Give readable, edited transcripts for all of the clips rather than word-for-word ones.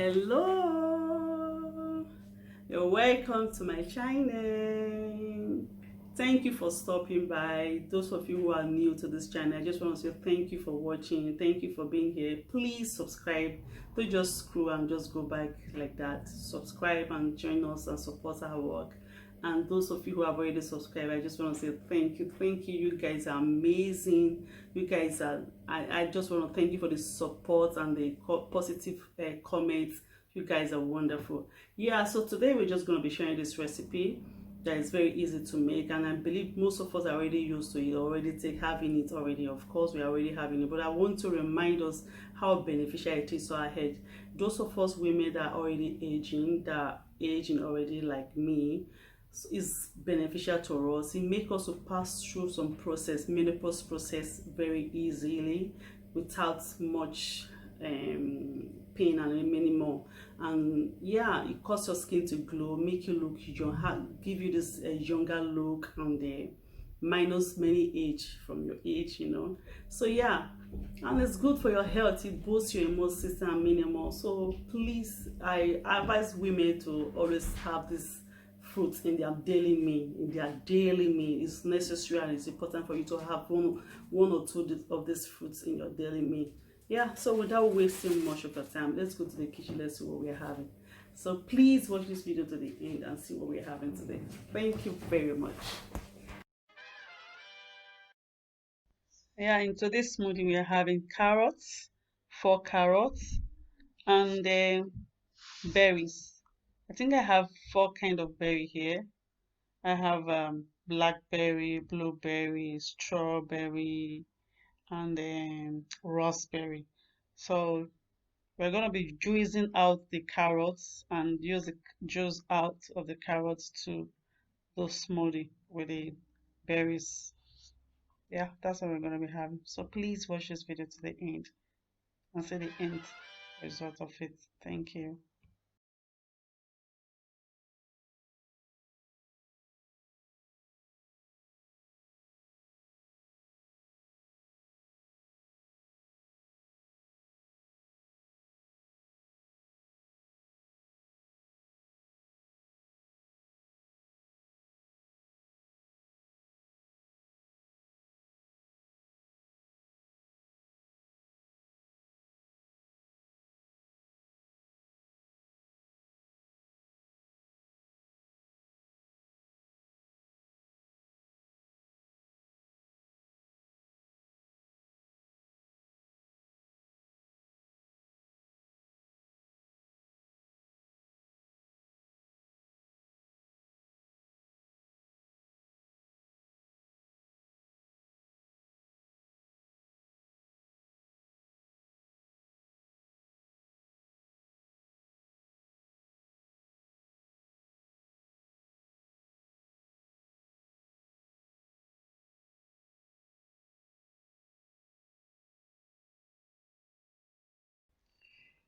Hello, you're welcome to my channel. Thank you for stopping by. Those of you who are new to this channel, I just want to say thank you for watching. Thank you for being here. Please subscribe. Don't just scroll and just go back like that. Subscribe and join us and support our work. And those of you who have already subscribed, I just want to say thank you. Thank you. You guys are amazing. You guys are, I just want to thank you for the support and the positive comments. You guys are wonderful. Yeah, so today we're just going to be sharing this recipe that is very easy to make, and I believe most of us are already used to it, already take having it already. Of course we are already having it, but I want to remind us how beneficial it is to our health. Those of us women that are already aging, that are aging already like me, is beneficial to us. It makes us to pass through some process, menopause process, very easily without much pain and many more. And yeah, it causes your skin to glow, make you look young, give you this younger look, and minus many age from your age. So yeah, and it's good for your health. It boosts your immune system and many more. So please, I advise women to always have this fruits in their daily meal. It's necessary and it's important for you to have one or two of these fruits in your daily meal. Yeah, so without wasting much of your time, let's go to the kitchen. Let's see what we're having. So please watch this video to the end and see what we're having today. Thank you very much. Yeah, in today's smoothie we are having carrots, 4 carrots, and berries. I think I have four kind of berry here. I have blackberry, blueberry, strawberry, and raspberry. So we're going to be juicing out the carrots and use the juice out of the carrots to do smoothie with the berries. Yeah, that's what we're going to be having. So please watch this video to the end and see the end result of it. Thank you.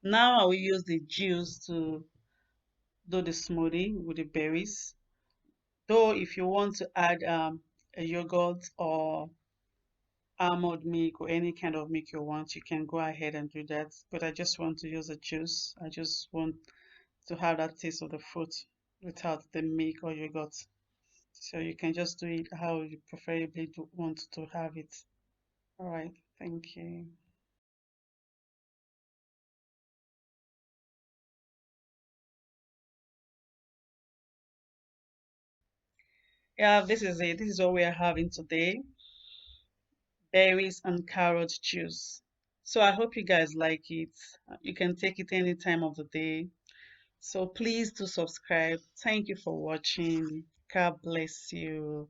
Now I will use the juice to do the smoothie with the berries. Though if you want to add a yogurt or almond milk or any kind of milk you want, you can go ahead and do that. But I just want to use a juice. I just want to have that taste of the fruit without the milk or yogurt. So you can just do it how you preferably want to have it. All right, thank you. Yeah, this is it. This is what we are having today. Berries and carrot juice. So I hope you guys like it. You can take it any time of the day. So please do subscribe. Thank you for watching. God bless you.